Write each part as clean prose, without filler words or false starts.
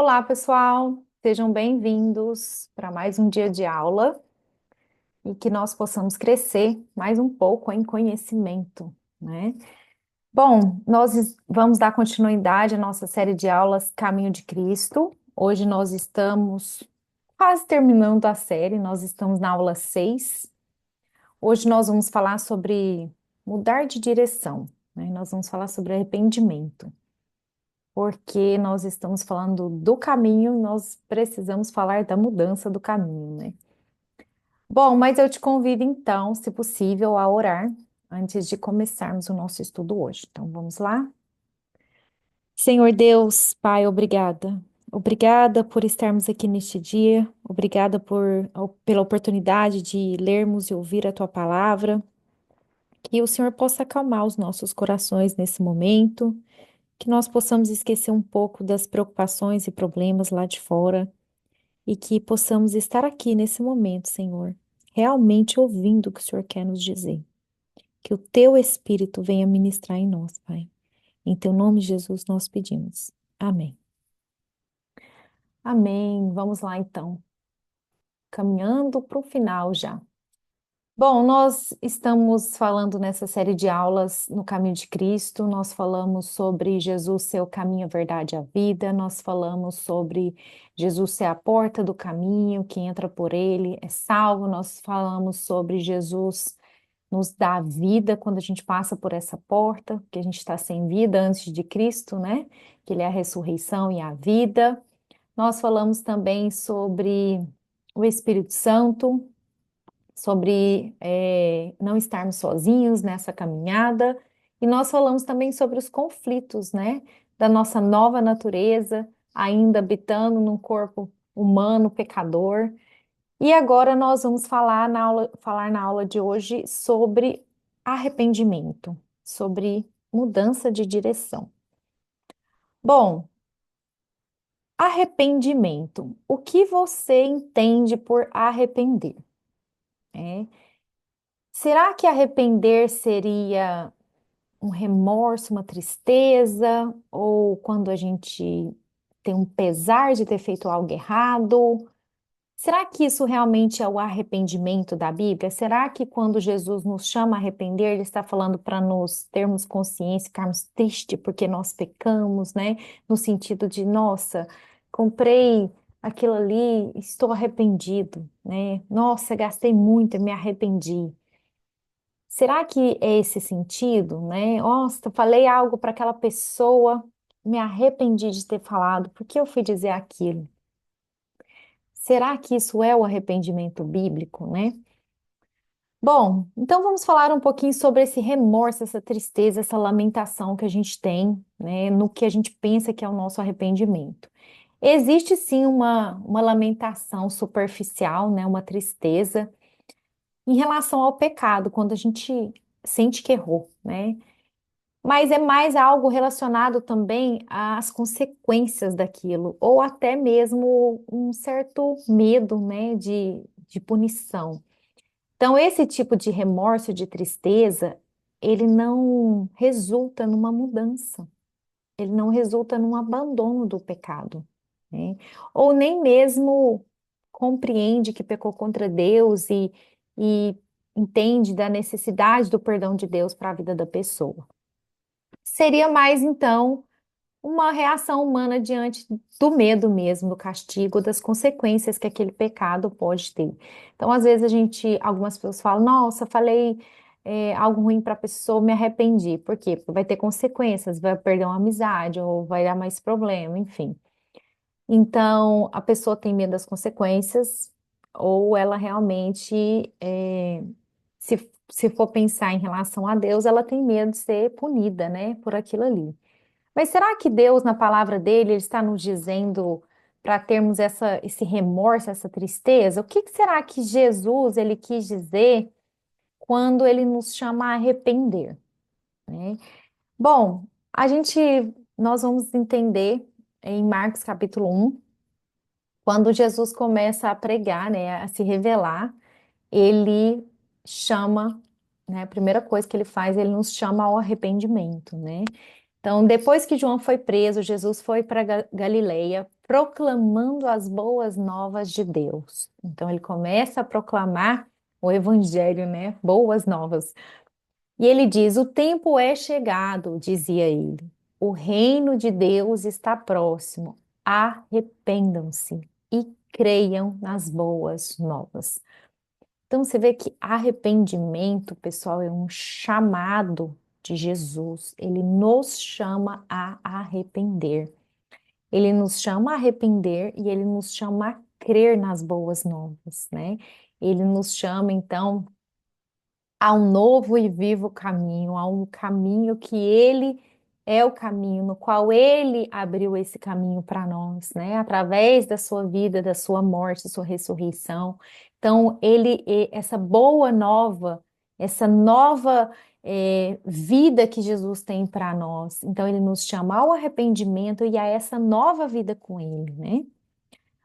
Olá, pessoal! Sejam bem-vindos para mais um dia de aula e que nós possamos crescer mais um pouco em conhecimento, né? Bom, vamos dar continuidade à nossa série de aulas Caminho de Cristo. Hoje nós estamos quase terminando a série, nós estamos na aula 6. Hoje nós vamos falar sobre mudar de direção, né? Nós vamos falar sobre arrependimento. Porque nós estamos falando do caminho, nós precisamos falar da mudança do caminho, né? Bom, mas eu te convido então, se possível, a orar antes de começarmos o nosso estudo hoje. Então vamos lá? Senhor Deus, Pai, obrigada. Obrigada por estarmos aqui neste dia. Obrigada pela oportunidade de lermos e ouvir a tua palavra. Que o Senhor possa acalmar os nossos corações nesse momento, que nós possamos esquecer um pouco das preocupações e problemas lá de fora e que possamos estar aqui nesse momento, Senhor, realmente ouvindo o que o Senhor quer nos dizer. Que o teu Espírito venha ministrar em nós, Pai. Em teu nome, Jesus, nós pedimos. Amém. Amém. Vamos lá, então. Caminhando para o final já. Bom, nós estamos falando nessa série de aulas no Caminho de Cristo, nós falamos sobre Jesus ser o caminho, a verdade e a vida, nós falamos sobre Jesus ser a porta do caminho, quem entra por ele é salvo, nós falamos sobre Jesus nos dar vida quando a gente passa por essa porta, que a gente está sem vida antes de Cristo, né? Que ele é a ressurreição e a vida. Nós falamos também sobre o Espírito Santo, sobre não estarmos sozinhos nessa caminhada, e nós falamos também sobre os conflitos, né, da nossa nova natureza, ainda habitando num corpo humano pecador. E agora nós vamos falar na aula de hoje sobre arrependimento, sobre mudança de direção. Bom, arrependimento. O que você entende por arrepender? É, Será que arrepender seria um remorso, uma tristeza, ou quando a gente tem um pesar de ter feito algo errado? Será que isso realmente é o arrependimento da Bíblia? Será que quando Jesus nos chama a arrepender, ele está falando para nos termos consciência, ficarmos tristes porque nós pecamos, né? No sentido de, nossa, comprei aquilo ali, estou arrependido, né? Nossa, gastei muito, eu me arrependi. Será que é esse sentido, né? Nossa, falei algo para aquela pessoa, me arrependi de ter falado, por que eu fui dizer aquilo? Será que isso é o arrependimento bíblico, né? Bom, então vamos falar um pouquinho sobre esse remorso, essa tristeza, essa lamentação que a gente tem, né, no que a gente pensa que é o nosso arrependimento. Existe sim uma lamentação superficial, né, uma tristeza em relação ao pecado, quando a gente sente que errou, né? Mas é mais algo relacionado também às consequências daquilo, ou até mesmo um certo medo, né, de punição. Então, esse tipo de remorso, de tristeza, ele não resulta numa mudança, ele não resulta num abandono do pecado, né? Ou nem mesmo compreende que pecou contra Deus e entende da necessidade do perdão de Deus para a vida da pessoa. Seria mais, então, uma reação humana diante do medo mesmo, do castigo, das consequências que aquele pecado pode ter. Então, às vezes algumas pessoas falam, nossa, falei algo ruim para a pessoa, me arrependi. Por quê? Porque vai ter consequências, vai perder uma amizade, ou vai dar mais problema, enfim. Então, a pessoa tem medo das consequências, ou ela realmente, se for pensar em relação a Deus, ela tem medo de ser punida, né, por aquilo ali. Mas será que Deus, na palavra dele, ele está nos dizendo para termos esse remorso, essa tristeza? O que será que Jesus ele quis dizer quando ele nos chama a arrepender, né? Bom, nós vamos entender em Marcos capítulo 1, quando Jesus começa a pregar, né, a se revelar, ele chama, né, a primeira coisa que ele faz, ele nos chama ao arrependimento, né? Então, depois que João foi preso, Jesus foi para Galileia, proclamando as boas novas de Deus. Então ele começa a proclamar o evangelho, né? Boas novas. E ele diz: O tempo é chegado, dizia ele. O reino de Deus está próximo. Arrependam-se e creiam nas boas novas. Então você vê que arrependimento, pessoal, é um chamado de Jesus. Ele nos chama a arrepender. Ele nos chama a arrepender e ele nos chama a crer nas boas novas, né? Ele nos chama, então, a um novo e vivo caminho, a um caminho que ele é o caminho no qual ele abriu esse caminho para nós, né? Através da sua vida, da sua morte, da sua ressurreição. Então, essa boa nova, essa nova vida que Jesus tem para nós. Então, ele nos chama ao arrependimento e a essa nova vida com ele, né?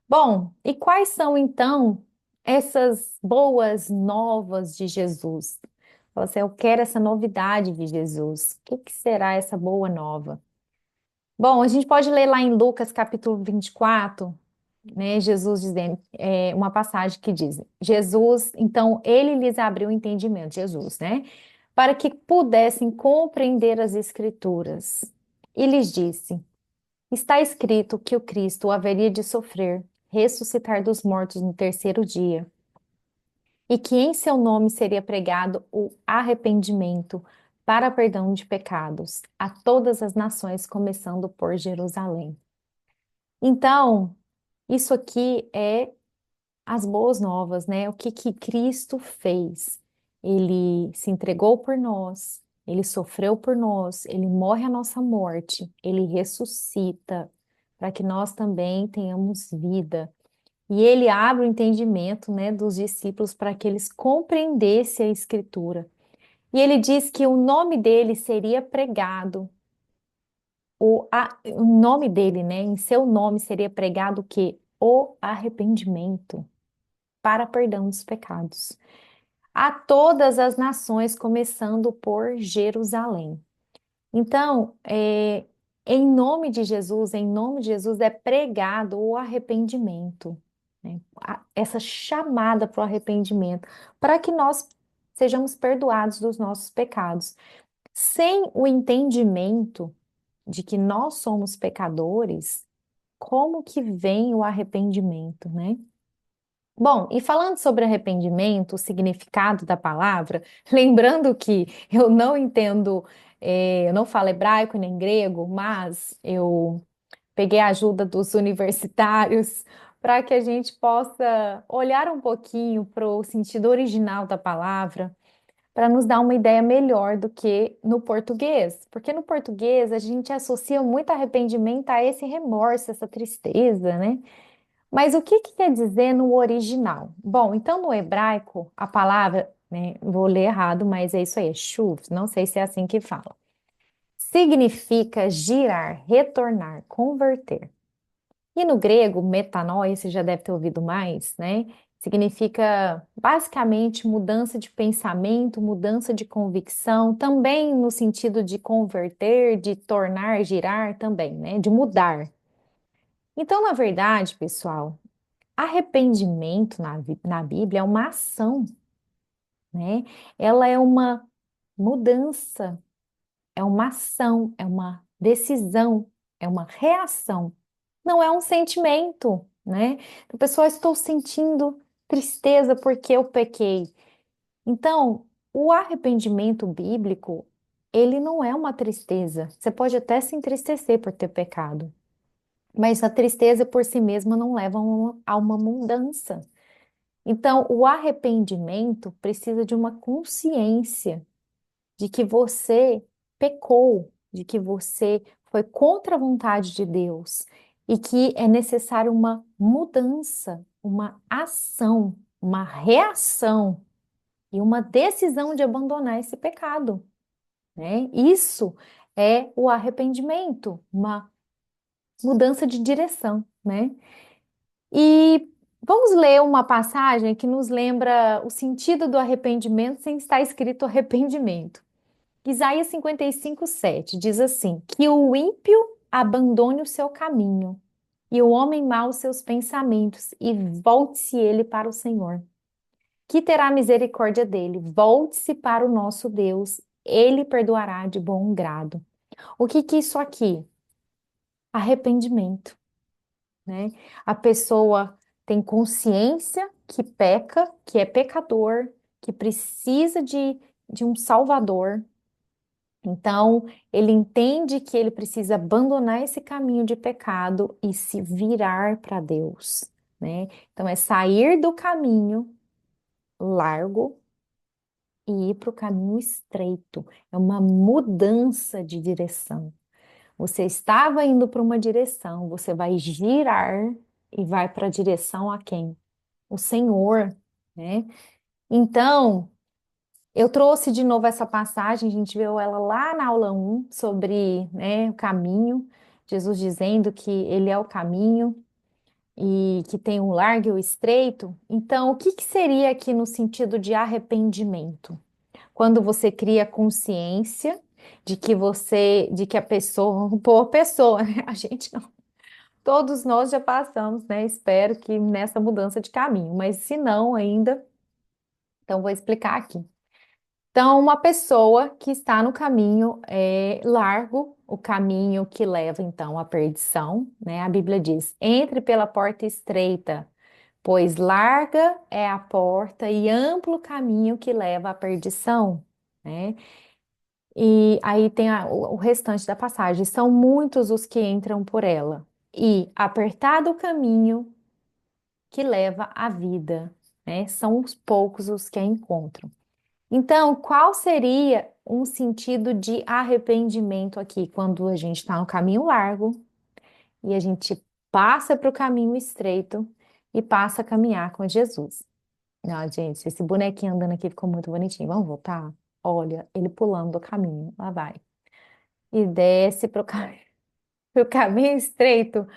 Bom, e quais são então essas boas novas de Jesus? Fala assim, eu quero essa novidade de Jesus. O que que será essa boa nova? Bom, a gente pode ler lá em Lucas capítulo 24, né? Jesus dizendo, uma passagem que diz: Jesus, então ele lhes abriu o entendimento, Jesus, né? Para que pudessem compreender as Escrituras. E lhes disse: Está escrito que o Cristo haveria de sofrer, ressuscitar dos mortos no terceiro dia, e que em seu nome seria pregado o arrependimento para perdão de pecados a todas as nações, começando por Jerusalém. Então, isso aqui é as boas novas, né? O que que Cristo fez? Ele se entregou por nós, ele sofreu por nós, ele morre a nossa morte, ele ressuscita para que nós também tenhamos vida. E ele abre o entendimento, né, dos discípulos para que eles compreendessem a Escritura. E ele diz que o nome dele seria pregado, o nome dele, né, em seu nome seria pregado o quê? O arrependimento para perdão dos pecados. A todas as nações, começando por Jerusalém. Então, em nome de Jesus é pregado o arrependimento, né? Essa chamada para o arrependimento, para que nós sejamos perdoados dos nossos pecados. Sem o entendimento de que nós somos pecadores, como que vem o arrependimento, né? Bom, e falando sobre arrependimento, o significado da palavra, lembrando que eu não entendo, eu não falo hebraico nem grego, mas eu peguei a ajuda dos universitários para que a gente possa olhar um pouquinho para o sentido original da palavra, para nos dar uma ideia melhor do que no português, porque no português a gente associa muito arrependimento a esse remorso, essa tristeza, né? Mas o que que quer dizer no original? Bom, então no hebraico, a palavra, né, vou ler errado, mas é isso aí, é shuv, não sei se é assim que fala. Significa girar, retornar, converter. E no grego, metanoia, você já deve ter ouvido mais, né? Significa basicamente mudança de pensamento, mudança de convicção, também no sentido de converter, de tornar, girar também, né? De mudar. Então, na verdade, pessoal, arrependimento na Bíblia é uma ação, né? Ela é uma mudança, é uma ação, é uma decisão, é uma reação. Não é um sentimento, né? A pessoa, estou sentindo tristeza porque eu pequei. Então, o arrependimento bíblico, ele não é uma tristeza. Você pode até se entristecer por ter pecado, mas a tristeza por si mesma não leva a uma mudança. Então, o arrependimento precisa de uma consciência de que você pecou, de que você foi contra a vontade de Deus e que é necessário uma mudança, uma ação, uma reação e uma decisão de abandonar esse pecado, né? Isso é o arrependimento, uma mudança de direção, né? E vamos ler uma passagem que nos lembra o sentido do arrependimento sem estar escrito arrependimento. Isaías 55:7 diz assim: que o ímpio abandone o seu caminho e o homem mau os seus pensamentos, e volte-se ele para o Senhor, que terá misericórdia dele. Volte-se para o nosso Deus, ele perdoará de bom grado. O que que é isso aqui? Arrependimento, né? A pessoa tem consciência que peca, que é pecador, que precisa de um Salvador. Então, ele entende que ele precisa abandonar esse caminho de pecado e se virar para Deus, né? Então, é sair do caminho largo e ir para o caminho estreito. É uma mudança de direção. Você estava indo para uma direção, você vai girar e vai para a direção a quem? O Senhor, né? Então, eu trouxe de novo essa passagem, a gente viu ela lá na aula 1 sobre, né, o caminho, Jesus dizendo que ele é o caminho e que tem o largo e o estreito. Então, o que que seria aqui no sentido de arrependimento? Quando você cria consciência de que a pessoa, boa pessoa, né? A gente não, todos nós já passamos, né? Espero que nessa mudança de caminho, mas se não ainda, então vou explicar aqui. Então, uma pessoa que está no caminho largo, o caminho que leva então à perdição, né? A Bíblia diz: entre pela porta estreita, pois larga é a porta e amplo o caminho que leva à perdição, né? E aí tem o restante da passagem: são muitos os que entram por ela, e apertado o caminho que leva à vida, né? São os poucos os que a encontram. Então, qual seria um sentido de arrependimento aqui, quando a gente está no caminho largo e a gente passa para o caminho estreito e passa a caminhar com Jesus? Não, gente, esse bonequinho andando aqui ficou muito bonitinho. Vamos voltar? Olha, ele pulando do caminho. Lá vai. E desce para o caminho estreito.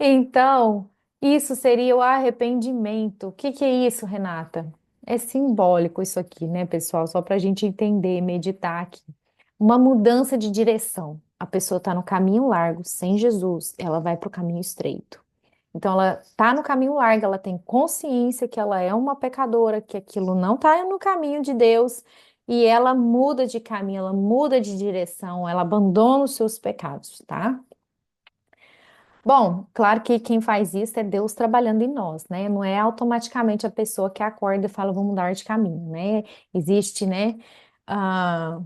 Então, isso seria o arrependimento. O que que é isso, Renata? É simbólico isso aqui, né, pessoal? Só para a gente entender, meditar aqui. Uma mudança de direção. A pessoa está no caminho largo, sem Jesus, ela vai para o caminho estreito. Então, ela está no caminho largo, ela tem consciência que ela é uma pecadora, que aquilo não está no caminho de Deus, e ela muda de caminho, ela muda de direção, ela abandona os seus pecados, tá? Bom, claro que quem faz isso é Deus trabalhando em nós, né? Não é automaticamente a pessoa que acorda e fala, vou mudar de caminho, né? Existe, né, ah,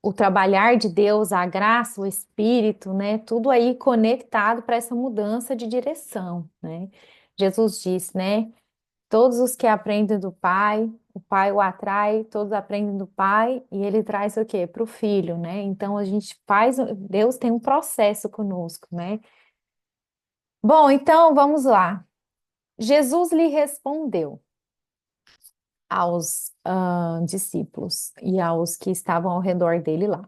o trabalhar de Deus, a graça, o Espírito, né? Tudo aí conectado para essa mudança de direção, né? Jesus diz, né? Todos os que aprendem do Pai, o Pai o atrai, todos aprendem do Pai e ele traz o quê? Para o Filho, né? Então a gente faz, Deus tem um processo conosco, né? Bom, então vamos lá. Jesus lhe respondeu aos discípulos e aos que estavam ao redor dele lá.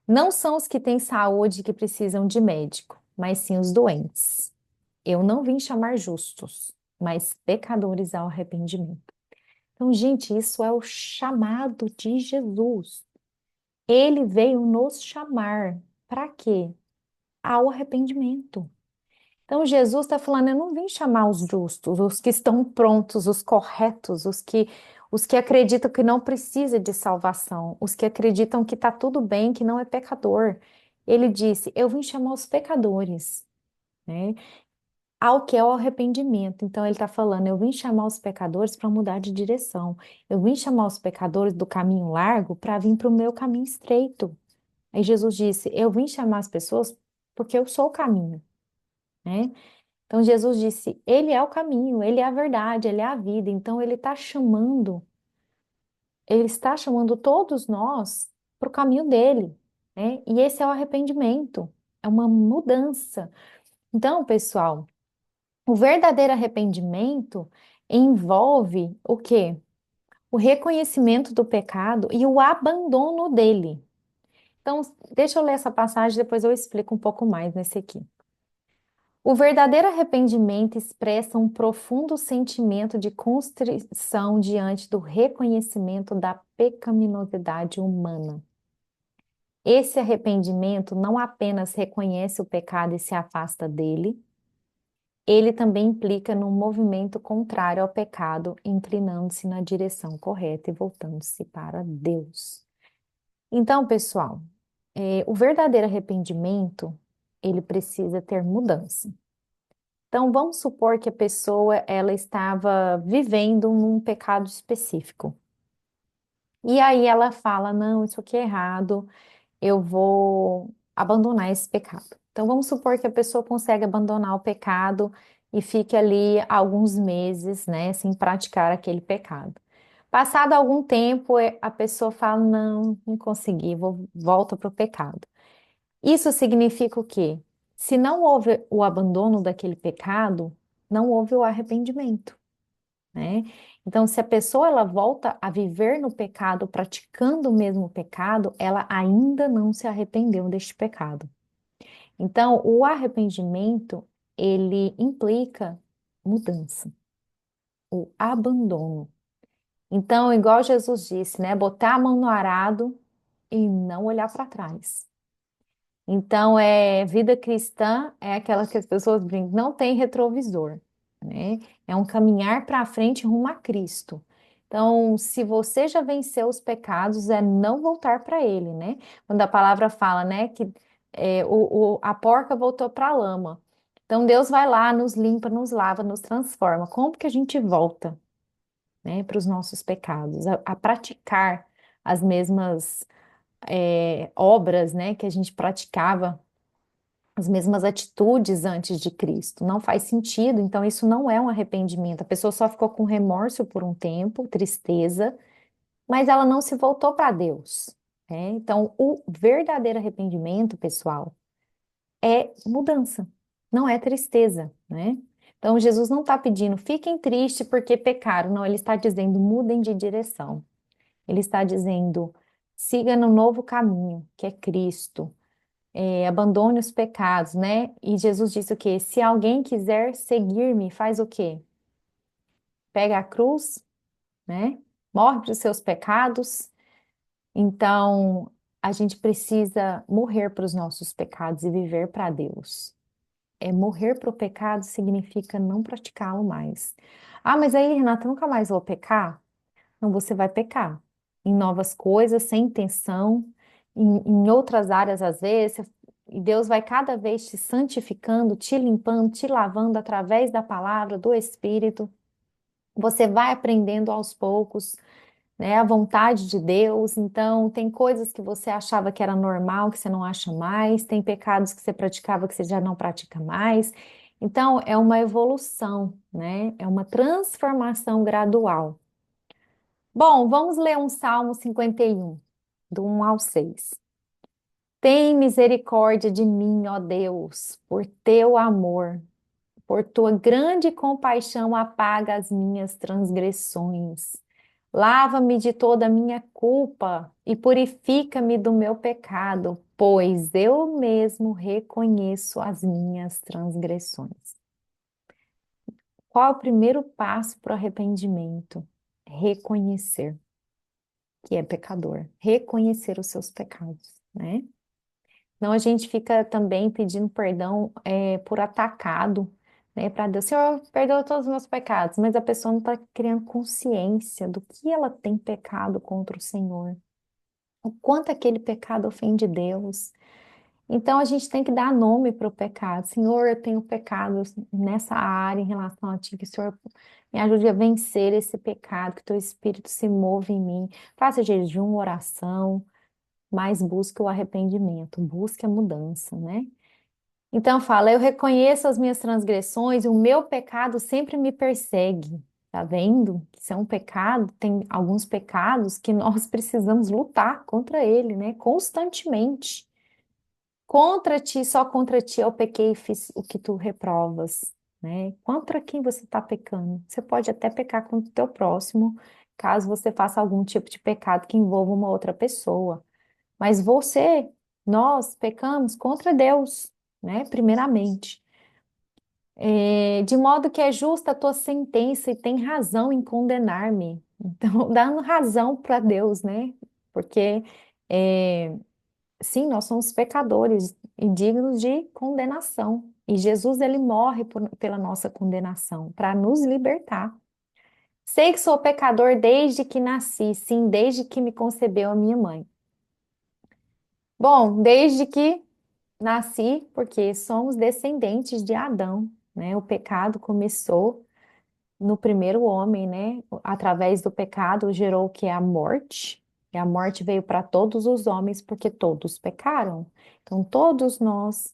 Não são os que têm saúde que precisam de médico, mas sim os doentes. Eu não vim chamar justos, mas pecadores ao arrependimento. Então, gente, isso é o chamado de Jesus. Ele veio nos chamar para quê? Ao arrependimento. Então, Jesus está falando: eu não vim chamar os justos, os que estão prontos, os corretos, os que acreditam que não precisa de salvação, os que acreditam que está tudo bem, que não é pecador. Ele disse: eu vim chamar os pecadores, né? Ao que é o arrependimento. Então, ele está falando: eu vim chamar os pecadores para mudar de direção. Eu vim chamar os pecadores do caminho largo para vir para o meu caminho estreito. Aí Jesus disse: eu vim chamar as pessoas porque eu sou o caminho, né? Então Jesus disse: Ele é o caminho, Ele é a verdade, Ele é a vida. Então Ele está chamando todos nós para o caminho dele, né? E esse é o arrependimento, é uma mudança. Então, pessoal, o verdadeiro arrependimento envolve o quê? O reconhecimento do pecado e o abandono dele. Então, deixa eu ler essa passagem, depois eu explico um pouco mais nesse aqui. O verdadeiro arrependimento expressa um profundo sentimento de contrição diante do reconhecimento da pecaminosidade humana. Esse arrependimento não apenas reconhece o pecado e se afasta dele, ele também implica num movimento contrário ao pecado, inclinando-se na direção correta e voltando-se para Deus. Então, pessoal, o verdadeiro arrependimento, ele precisa ter mudança. Então, vamos supor que a pessoa ela estava vivendo num pecado específico. E aí ela fala: "Não, isso aqui é errado, eu vou abandonar esse pecado." Então, vamos supor que a pessoa consegue abandonar o pecado e fique ali alguns meses, né, sem praticar aquele pecado. Passado algum tempo, a pessoa fala: "Não, não consegui, volta para o pecado." Isso significa o quê? Se não houve o abandono daquele pecado, não houve o arrependimento, né? Então, se a pessoa ela volta a viver no pecado, praticando o mesmo pecado, ela ainda não se arrependeu deste pecado. Então, o arrependimento, ele implica mudança, o abandono. Então, igual Jesus disse, né? Botar a mão no arado e não olhar para trás. Então, vida cristã é aquela que as pessoas brincam, não tem retrovisor, né? É um caminhar para frente rumo a Cristo. Então, se você já venceu os pecados, é não voltar para ele, né? Quando a palavra fala, né, que a porca voltou para a lama. Então, Deus vai lá, nos limpa, nos lava, nos transforma. Como que a gente volta, né, para os nossos pecados, a praticar as mesmas obras, né, que a gente praticava, as mesmas atitudes antes de Cristo? Não faz sentido, então isso não é um arrependimento. A pessoa só ficou com remorso por um tempo, tristeza, mas ela não se voltou para Deus, né? Então, o verdadeiro arrependimento, pessoal, é mudança, não é tristeza, né? Então, Jesus não está pedindo, fiquem tristes porque pecaram. Não, ele está dizendo, mudem de direção. Ele está dizendo, siga no novo caminho, que é Cristo. Abandone os pecados, né? E Jesus disse o quê? Se alguém quiser seguir-me, faz o quê? Pega a cruz, né? Morre para os seus pecados. Então, a gente precisa morrer para os nossos pecados e viver para Deus. Morrer para o pecado significa não praticá-lo mais. Ah, mas aí, Renata, eu nunca mais vou pecar? Não, você vai pecar em novas coisas, sem intenção, em outras áreas às vezes, e Deus vai cada vez te santificando, te limpando, te lavando através da palavra, do Espírito. Você vai aprendendo aos poucos, né, a vontade de Deus. Então, tem coisas que você achava que era normal, que você não acha mais, tem pecados que você praticava que você já não pratica mais. Então, é uma evolução, né? É uma transformação gradual. Bom, vamos ler um Salmo 51, do 1 ao 6. Tem misericórdia de mim, ó Deus, por teu amor, por tua grande compaixão apaga as minhas transgressões. Lava-me de toda a minha culpa e purifica-me do meu pecado, pois eu mesmo reconheço as minhas transgressões. Qual é o primeiro passo para o arrependimento? Reconhecer que é pecador, reconhecer os seus pecados, né? Não, a gente fica também pedindo perdão por atacado, né? Para Deus, Senhor, perdoa todos os meus pecados, mas a pessoa não está criando consciência do que ela tem pecado contra o Senhor, o quanto aquele pecado ofende Deus. Então a gente tem que dar nome para o pecado. Senhor, eu tenho pecado nessa área em relação a ti, que o Senhor me ajude a vencer esse pecado, que teu Espírito se mova em mim. Faça jejum, oração, mas busque o arrependimento, busque a mudança, né? Então fala, eu reconheço as minhas transgressões e o meu pecado sempre me persegue. Tá vendo? Isso é um pecado, tem alguns pecados que nós precisamos lutar contra ele, né? Constantemente. Contra ti, só contra ti eu pequei e fiz o que tu reprovas, né? Contra quem você está pecando? Você pode até pecar contra o teu próximo, caso você faça algum tipo de pecado que envolva uma outra pessoa. Mas nós pecamos contra Deus, né? Primeiramente. De modo que é justa a tua sentença e tem razão em condenar-me. Então, dando razão para Deus, né? Porque, sim, nós somos pecadores e dignos de condenação. E Jesus, ele morre pela nossa condenação, para nos libertar. Sei que sou pecador desde que nasci, sim, desde que me concebeu a minha mãe. Bom, desde que nasci, porque somos descendentes de Adão, né? O pecado começou no primeiro homem, né? Através do pecado gerou o que é a morte. E a morte veio para todos os homens porque todos pecaram. Então, todos nós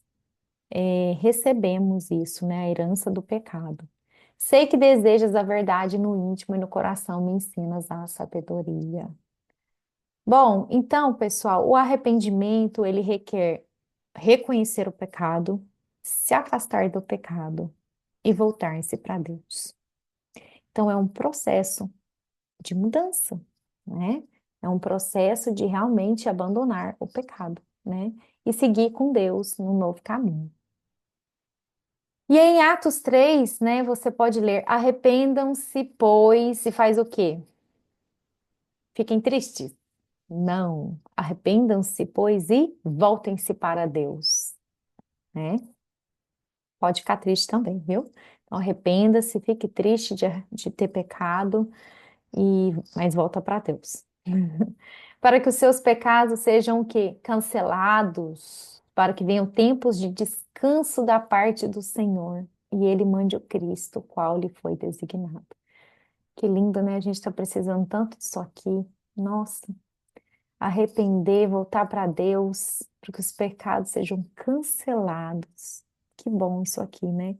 recebemos isso, né? A herança do pecado. Sei que desejas a verdade no íntimo e no coração me ensinas a sabedoria. Bom, então, pessoal, o arrependimento, ele requer reconhecer o pecado, se afastar do pecado e voltar-se para Deus. Então, é um processo de mudança, né? É um processo de realmente abandonar o pecado, né? E seguir com Deus num novo caminho. E em Atos 3, né, você pode ler: arrependam-se, pois, e faz o quê? Fiquem tristes? Não. Arrependam-se, pois, e voltem-se para Deus, né? Pode ficar triste também, viu? Então, arrependa-se, fique triste de ter pecado, mas volta para Deus. Para que os seus pecados sejam o quê? Cancelados, para que venham tempos de descanso da parte do Senhor e Ele mande o Cristo, o qual lhe foi designado. Que lindo, né? A gente está precisando tanto disso aqui. Nossa, arrepender, voltar para Deus, para que os pecados sejam cancelados. Que bom isso aqui, né?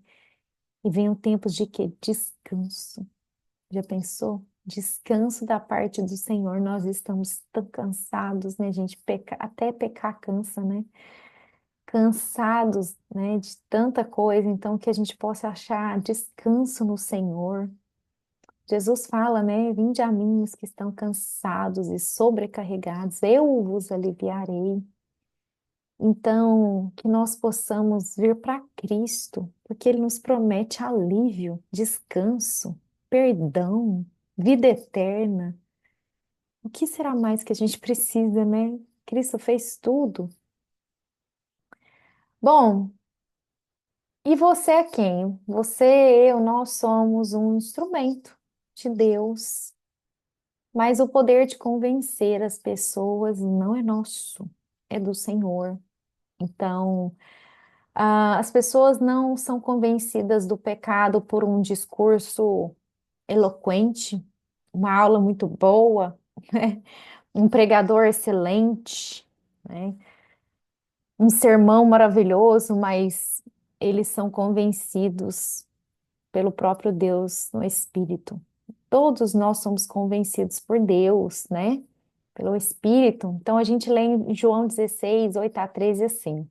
E venham tempos de quê? Descanso. Já pensou? Descanso da parte do Senhor. Nós estamos tão cansados, né, gente? Até pecar cansa, né? Cansados, né, de tanta coisa. Então, que a gente possa achar descanso no Senhor. Jesus fala, né? Vinde a mim os que estão cansados e sobrecarregados, eu vos aliviarei. Então, que nós possamos vir para Cristo, porque Ele nos promete alívio, descanso, perdão, vida eterna. O que será mais que a gente precisa, né? Cristo fez tudo. Bom, e você é quem? Você, eu, nós somos um instrumento de Deus, mas o poder de convencer as pessoas não é nosso, é do Senhor. Então, as pessoas não são convencidas do pecado por um discurso eloquente, uma aula muito boa, né? Um pregador excelente, né? Um sermão maravilhoso, mas eles são convencidos pelo próprio Deus no Espírito. Todos nós somos convencidos por Deus, né? Pelo Espírito. Então a gente lê em João 16, 8 a 13 assim.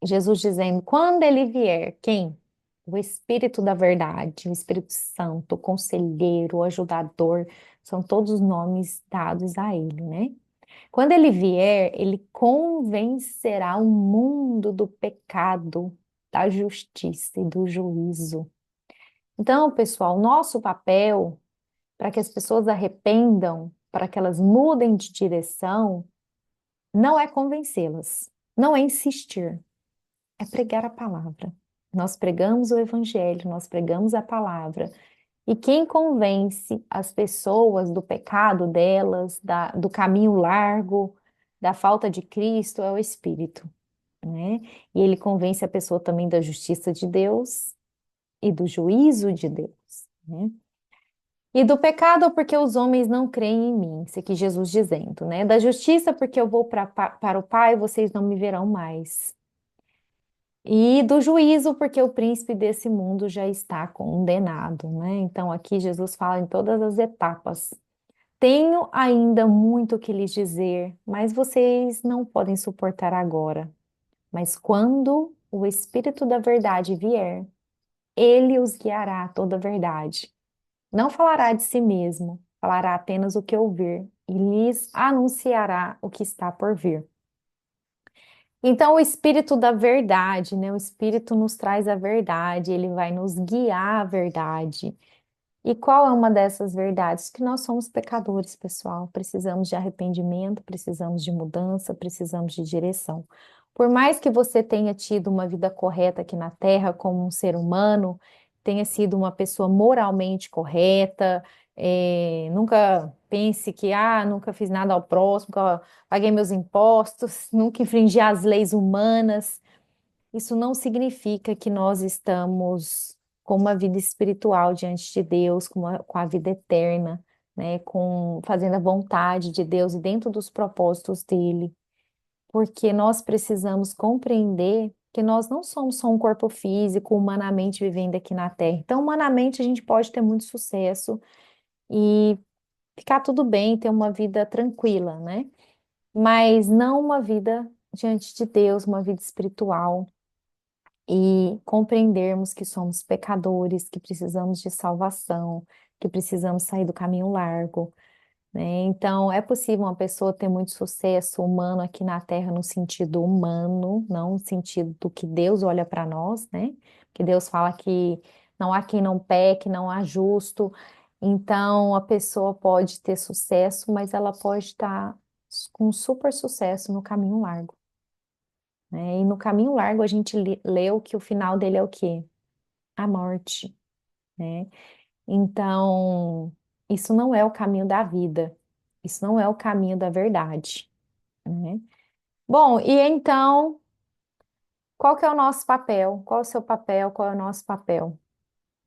Jesus dizendo: quando ele vier, quem? O Espírito da Verdade, o Espírito Santo, o Conselheiro, o Ajudador, são todos nomes dados a ele, né? Quando ele vier, ele convencerá o mundo do pecado, da justiça e do juízo. Então, pessoal, nosso papel para que as pessoas arrependam, para que elas mudem de direção, não é convencê-las, não é insistir, é pregar a palavra. Nós pregamos o evangelho, nós pregamos a palavra. E quem convence as pessoas do pecado delas, do caminho largo, da falta de Cristo, é o Espírito, né? E ele convence a pessoa também da justiça de Deus e do juízo de Deus, né? E do pecado, porque os homens não creem em mim, isso aqui Jesus dizendo, né? Da justiça, porque eu vou para o Pai, vocês não me verão mais. E do juízo, porque o príncipe desse mundo já está condenado, né? Então aqui Jesus fala em todas as etapas. Tenho ainda muito o que lhes dizer, mas vocês não podem suportar agora. Mas quando o Espírito da Verdade vier, ele os guiará a toda a verdade. Não falará de si mesmo, falará apenas o que ouvir e lhes anunciará o que está por vir. Então, o Espírito da Verdade, né? O Espírito nos traz a verdade, ele vai nos guiar à verdade. E qual é uma dessas verdades? Que nós somos pecadores, pessoal. Precisamos de arrependimento, precisamos de mudança, precisamos de direção. Por mais que você tenha tido uma vida correta aqui na Terra como um ser humano, tenha sido uma pessoa moralmente correta, nunca pense que, nunca fiz nada ao próximo, nunca paguei meus impostos, nunca infringi as leis humanas. Isso não significa que nós estamos com uma vida espiritual diante de Deus, com a vida eterna, né? Fazendo a vontade de Deus e dentro dos propósitos dele. Porque nós precisamos compreender que nós não somos só um corpo físico, humanamente vivendo aqui na Terra. Então, humanamente, a gente pode ter muito sucesso e ficar tudo bem, ter uma vida tranquila, né? Mas não uma vida diante de Deus, uma vida espiritual e compreendermos que somos pecadores, que precisamos de salvação, que precisamos sair do caminho largo, né? Então, é possível uma pessoa ter muito sucesso humano aqui na Terra no sentido humano, não no sentido do que Deus olha para nós, né? Que Deus fala que não há quem não peque, não há justo. Então, a pessoa pode ter sucesso, mas ela pode estar com super sucesso no caminho largo, né? E no caminho largo a gente leu que o final dele é o quê? A morte, né? Então, isso não é o caminho da vida, isso não é o caminho da verdade, né? Bom, e então, qual que é o nosso papel? Qual é o seu papel? Qual é o nosso papel,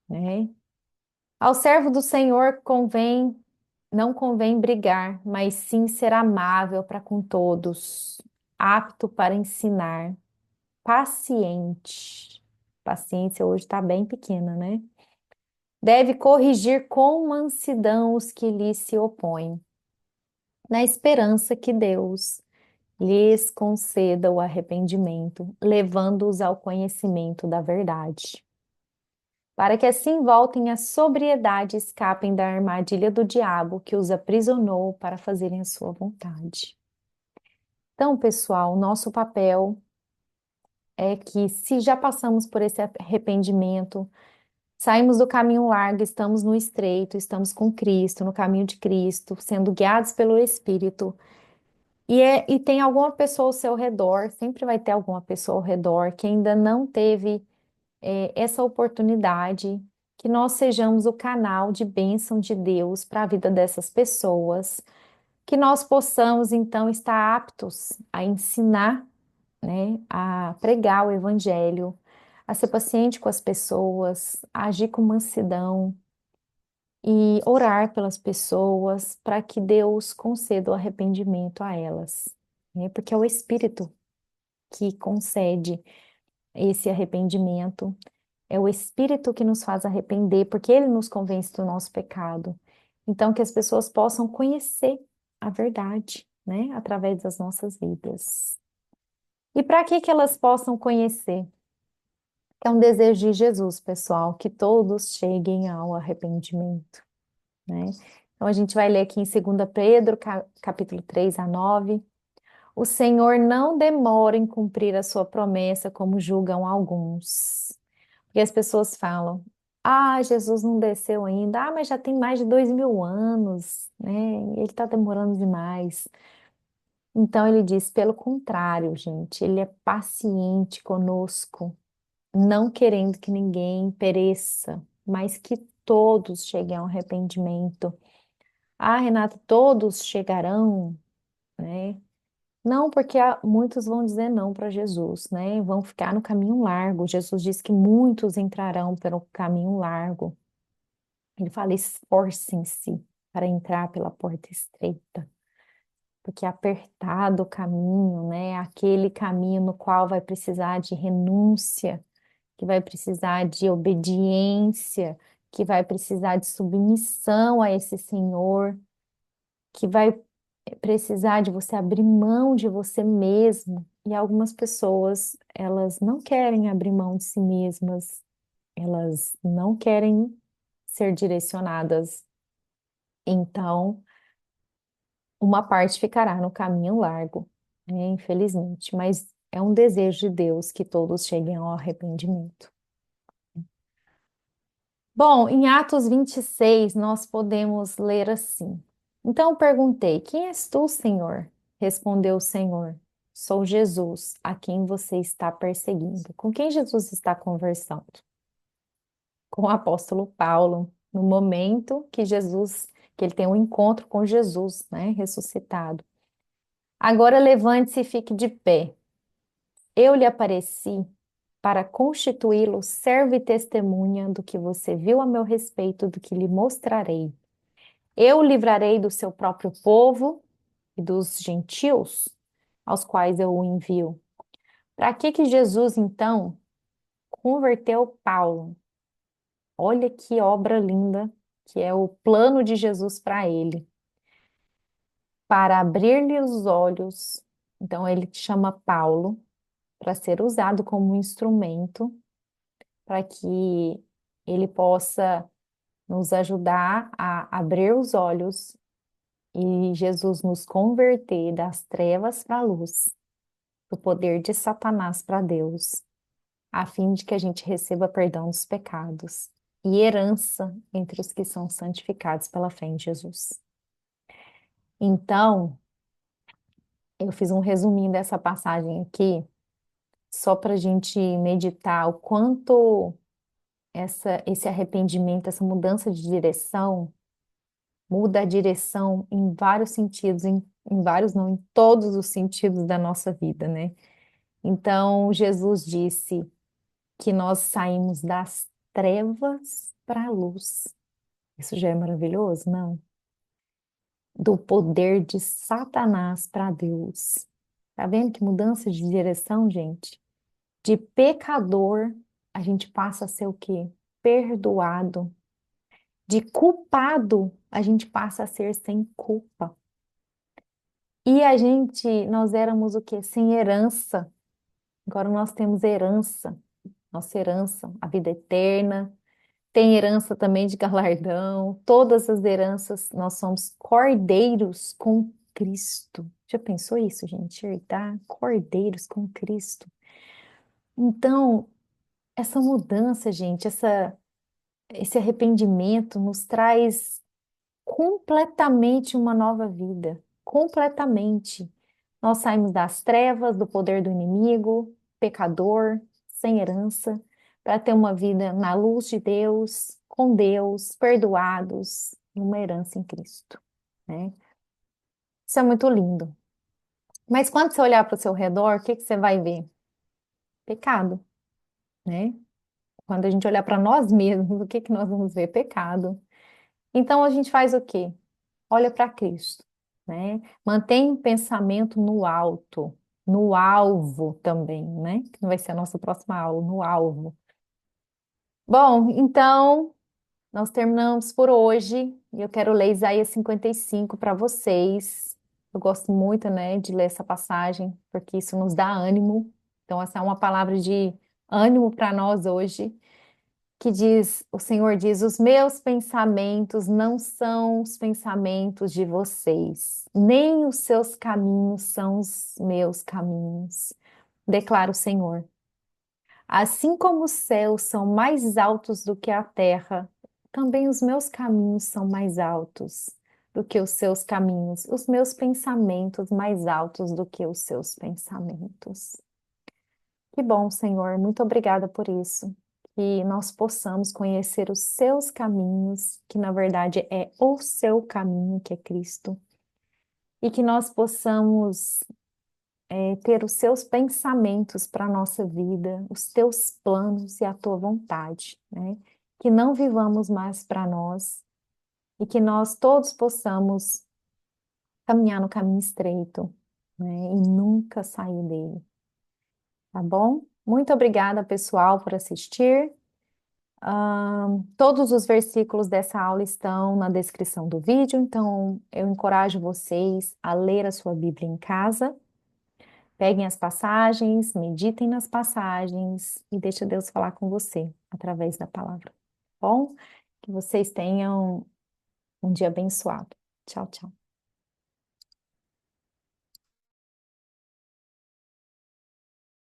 né? Ao servo do Senhor não convém brigar, mas sim ser amável para com todos, apto para ensinar, paciente. Paciência hoje está bem pequena, né? Deve corrigir com mansidão os que lhe se opõem, na esperança que Deus lhes conceda o arrependimento, levando-os ao conhecimento da verdade, para que assim voltem à sobriedade e escapem da armadilha do diabo que os aprisionou para fazerem a sua vontade. Então, pessoal, nosso papel é que, se já passamos por esse arrependimento, saímos do caminho largo, estamos no estreito, estamos com Cristo, no caminho de Cristo, sendo guiados pelo Espírito. E tem alguma pessoa ao seu redor, sempre vai ter alguma pessoa ao redor que ainda não teve essa oportunidade, que nós sejamos o canal de bênção de Deus para a vida dessas pessoas, que nós possamos então estar aptos a ensinar, né, a pregar o evangelho, a ser paciente com as pessoas, a agir com mansidão e orar pelas pessoas para que Deus conceda o arrependimento a elas, né? Porque é o Espírito que concede esse arrependimento, é o Espírito que nos faz arrepender, porque ele nos convence do nosso pecado. Então, que as pessoas possam conhecer a verdade, né, através das nossas vidas. E para que elas possam conhecer? É um desejo de Jesus, pessoal, que todos cheguem ao arrependimento, né? Então a gente vai ler aqui em 2 Pedro, capítulo 3 a 9. O Senhor não demora em cumprir a sua promessa, como julgam alguns. E as pessoas falam: Jesus não desceu ainda. Mas já tem mais de 2000 anos, né? Ele está demorando demais. Então ele diz: pelo contrário, gente, ele é paciente conosco, não querendo que ninguém pereça, mas que todos cheguem ao arrependimento. Renata, todos chegarão, né? Não, porque muitos vão dizer não para Jesus, né? Vão ficar no caminho largo. Jesus diz que muitos entrarão pelo caminho largo. Ele fala: esforcem-se para entrar pela porta estreita, porque é apertado o caminho, né? Aquele caminho no qual vai precisar de renúncia, que vai precisar de obediência, que vai precisar de submissão a esse Senhor, que vai precisar de você abrir mão de você mesmo. E algumas pessoas, elas não querem abrir mão de si mesmas, elas não querem ser direcionadas. Então, uma parte ficará no caminho largo, né, infelizmente, mas é um desejo de Deus que todos cheguem ao arrependimento. Bom, em Atos 26, nós podemos ler assim. Então perguntei: quem és tu, Senhor? Respondeu o Senhor: sou Jesus, a quem você está perseguindo. Com quem Jesus está conversando? Com o apóstolo Paulo, no momento que ele tem um encontro com Jesus, né, ressuscitado. Agora levante-se e fique de pé. Eu lhe apareci para constituí-lo servo e testemunha do que você viu a meu respeito, do que lhe mostrarei. Eu o livrarei do seu próprio povo e dos gentios, aos quais eu o envio. Para que Jesus, então, converteu Paulo? Olha que obra linda, que é o plano de Jesus para ele, para abrir-lhe os olhos. Então, ele chama Paulo para ser usado como um instrumento para que ele possa nos ajudar a abrir os olhos e Jesus nos converter das trevas para a luz, do poder de Satanás para Deus, a fim de que a gente receba perdão dos pecados e herança entre os que são santificados pela fé em Jesus. Então, eu fiz um resuminho dessa passagem aqui, só para a gente meditar o quanto esse arrependimento, essa mudança de direção, muda a direção em vários sentidos, em vários não, em todos os sentidos da nossa vida, né? Então, Jesus disse que nós saímos das trevas para a luz. Isso já é maravilhoso, não? Do poder de Satanás para Deus. Tá vendo que mudança de direção, gente? De pecador, a gente passa a ser o quê? Perdoado. De culpado, a gente passa a ser sem culpa. E nós éramos o quê? Sem herança. Agora nós temos herança. Nossa herança, a vida eterna. Tem herança também de galardão. Todas as heranças, nós somos cordeiros com Cristo. Já pensou isso, gente? Herdar cordeiros com Cristo. Então, essa mudança, gente, esse arrependimento nos traz completamente uma nova vida, completamente. Nós saímos das trevas, do poder do inimigo, pecador, sem herança, para ter uma vida na luz de Deus, com Deus, perdoados, e uma herança em Cristo, né? Isso é muito lindo. Mas quando você olhar para o seu redor, o que que você vai ver? Pecado, né? Quando a gente olhar para nós mesmos, o que que nós vamos ver? Pecado. Então a gente faz o quê? Olha para Cristo, né? Mantém o pensamento no alto, no alvo também, né? Que não vai ser a nossa próxima aula, no alvo. Bom, então nós terminamos por hoje e eu quero ler Isaías 55 para vocês. Eu gosto muito, né, de ler essa passagem, porque isso nos dá ânimo. Então, essa é uma palavra de ânimo para nós hoje que diz, o Senhor diz, os meus pensamentos não são os pensamentos de vocês, nem os seus caminhos são os meus caminhos, declara o Senhor. Assim como os céus são mais altos do que a terra, também os meus caminhos são mais altos do que os seus caminhos, os meus pensamentos mais altos do que os seus pensamentos. Que bom, Senhor, muito obrigada por isso. Que nós possamos conhecer os seus caminhos, que na verdade é o seu caminho, que é Cristo, e que nós possamos ter os seus pensamentos para a nossa vida, os teus planos e a tua vontade, né? Que não vivamos mais para nós e que nós todos possamos caminhar no caminho estreito, né? E nunca sair dele, tá bom? Muito obrigada, pessoal, por assistir. Todos os versículos dessa aula estão na descrição do vídeo, então eu encorajo vocês a ler a sua Bíblia em casa. Peguem as passagens, meditem nas passagens e deixe Deus falar com você através da palavra. Tá bom? Que vocês tenham um dia abençoado. Tchau, tchau.